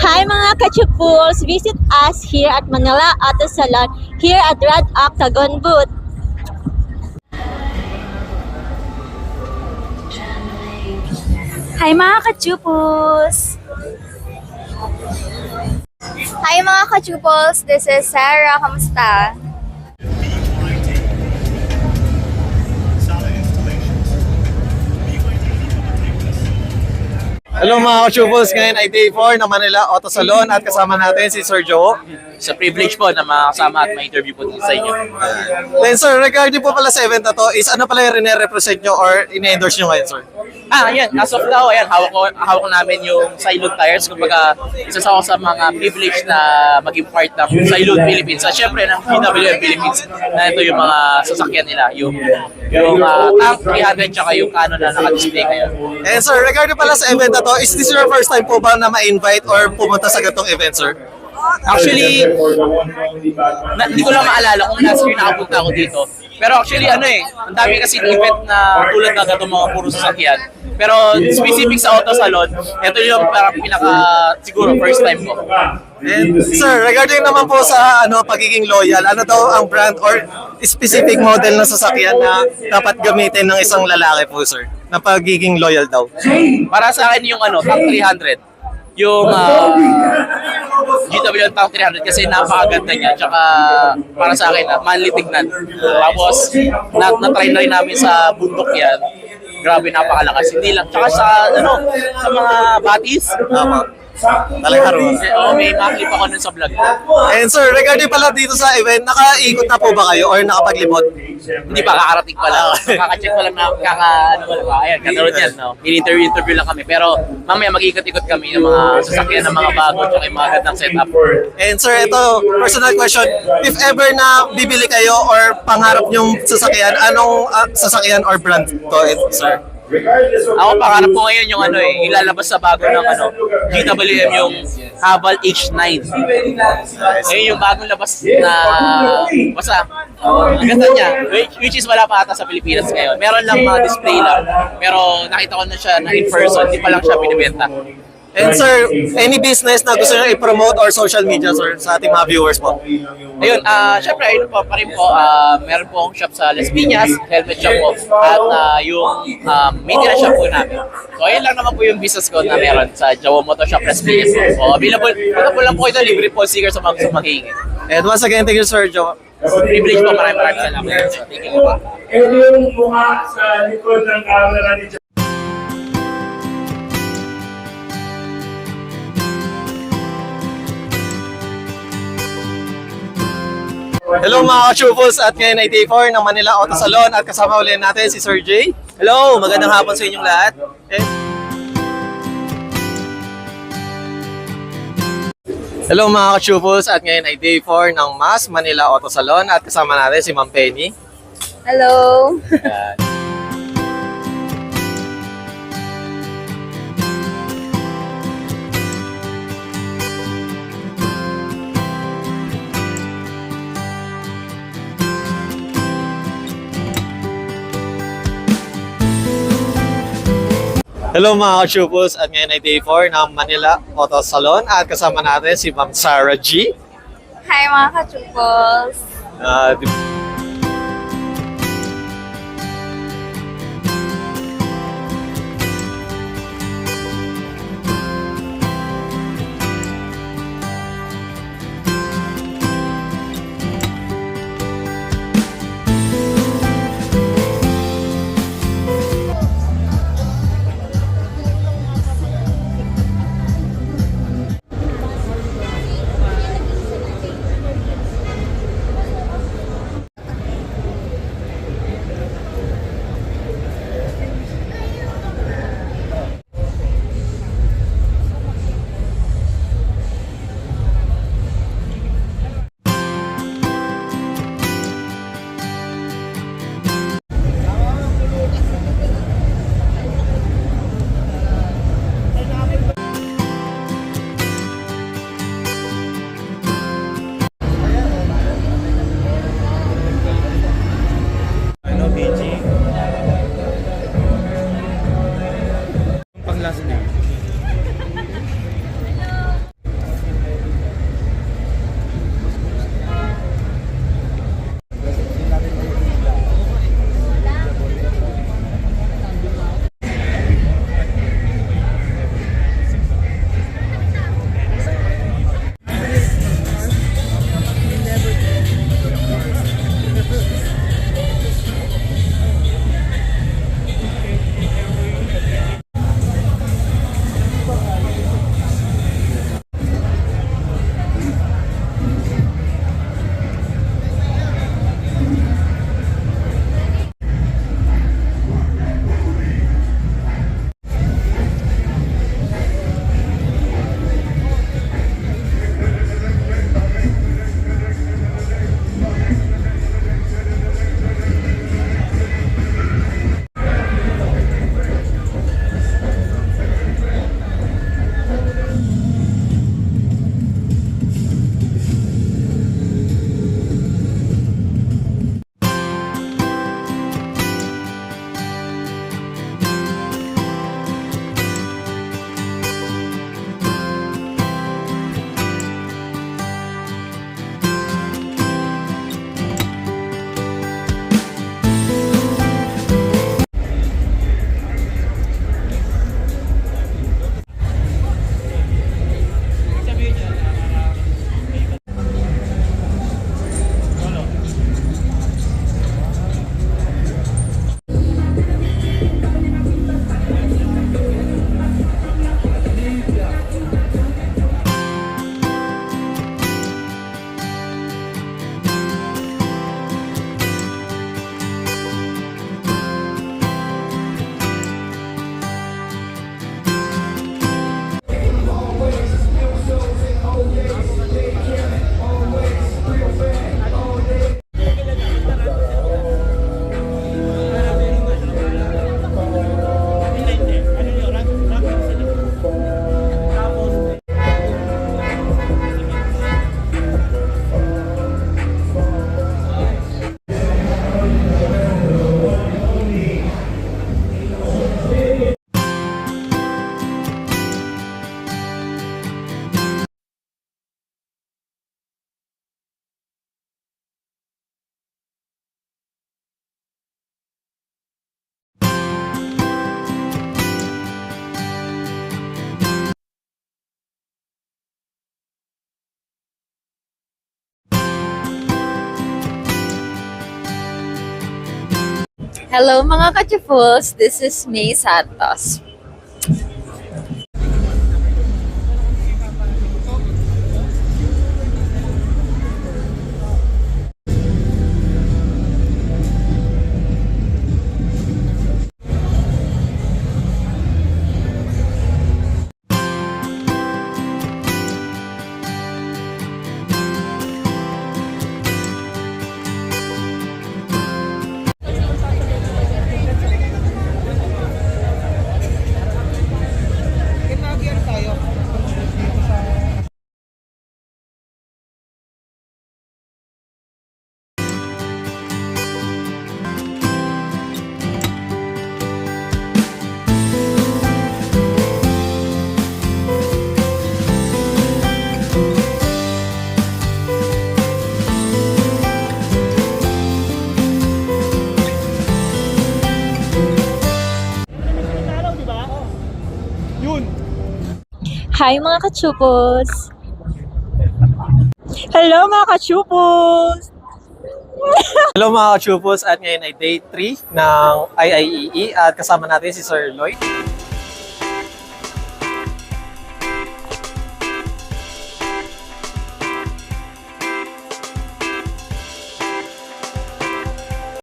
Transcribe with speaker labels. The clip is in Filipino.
Speaker 1: Hi mga kachupuls! Visit us here at Manila Auto Salon here at Red Octagon booth.
Speaker 2: Hi mga kachupos!
Speaker 3: Hi mga kachupos, this is Sarah. Kamusta?
Speaker 4: Hello mga ka-Chupos, ngayon ay day 4 ng Manila Auto Salon at kasama natin si Sir Joe.
Speaker 5: Sa privilege po na makasama at ma-interview po dito sa inyo.
Speaker 4: Then sir, regarding po pala sa event na to, is ano pala yung rene-represent nyo or ine-endorse nyo ngayon sir?
Speaker 5: Ayan, as of now, ayan, hawak namin yung Silent Tires. Kumbaga, isa sa ako sa mga privilege na maging part ng Silent Philippines. At syempre, ng PWM Philippines, na ito yung mga sasakyan nila. Yung Tank 300 tsaka yung Canon na naka-display ngayon.
Speaker 4: And sir, regarding pala sa event na to, is this your first time po ba na ma-invite or pumunta sa ganitong event sir?
Speaker 5: Actually, hindi ko lang maalala kung last year nakapunta ako dito. Pero actually, ang dami kasi event na tulad na ito mga puro sasakyan. Pero specific sa Auto Salon, ito yung parang siguro first time ko.
Speaker 4: And sir, regarding naman po sa pagiging loyal, ano daw ang brand or specific model na sasakyan na dapat gamitin ng isang lalaki po sir, na pagiging loyal daw?
Speaker 5: Para sa akin yung Tank 300, yung GW Tank 300 kasi napakaganda niya. Tsaka para sa akin, manly tignan. Tapos, na-try na rin namin sa bundok yan. Grabe, napakalakas. Hindi lang. Tsaka sa mga batis.
Speaker 4: Talagang haruan.
Speaker 5: May maklip ako nun sa vlog.
Speaker 4: And sir, regarding pala dito sa event, nakaikot na po ba kayo or nakapaglibot?
Speaker 5: Hindi pa, kakarating pa lang. Kaka-check pa lang na, ayan, kanood yan, no? In-interview lang kami. Pero mamaya mag-ikot-ikot kami ng mga sasakyan ng mga bago tsaka yung mga gandang setup.
Speaker 4: And sir, ito, personal question. If ever na bibili kayo or pangarap yung sasakyan, anong sasakyan or brand to sir?
Speaker 5: Ako, pangarap ko ngayon yung ilalabas sa bago ng GWM yung Haval H9. Ngayon yung bagong labas na basta ang ganda niya, which is wala pa ata sa Pilipinas ngayon. Meron lang mga display lang, pero nakita ko na siya na in person, di pa lang siya binibenta.
Speaker 4: And sir, any business na gusto nyo i-promote or social media sir sa ating mga viewers po?
Speaker 5: Ayun, syempre, ayun po, pa rin po, meron po akong shop sa Las Piñas, helmet shop po, at yung maintenance shop po namin. So, ayun lang naman po yung business ko na meron sa Jawa Motor Shop Las Piñas. So, available, punta po lang po ito, libre po sticker sa mga gusto maghihingi.
Speaker 4: And once again, thank you sir Joe.
Speaker 5: Privilege po, maraming salamat. So, thank you po.
Speaker 6: Ito yung mukha sa likod ng camera ni
Speaker 4: Hello mga ka-Chupos at ngayon ay day 4 ng Manila Auto Salon at kasama ulit natin si Sir Jay. Hello, magandang hapon sa inyong lahat. Hello mga ka-Chupos at ngayon ay day 4 ng MAS Manila Auto Salon at kasama natin si Ma'am Penny.
Speaker 3: Hello!
Speaker 4: Hello mga ka-Chupos at ngayon ay day 4 ng Manila Auto Salon at kasama natin si Ma'am Sarah G.
Speaker 3: Hi mga kachupos!
Speaker 4: Uh,
Speaker 3: Hello mga ka-chupuls, this is May Santos.
Speaker 1: Hi mga ka-chupos! Hello mga ka-chupos!
Speaker 4: Hello mga ka-chupos, at ngayon ay day 3 ng IIEE at kasama natin si Sir Lloyd.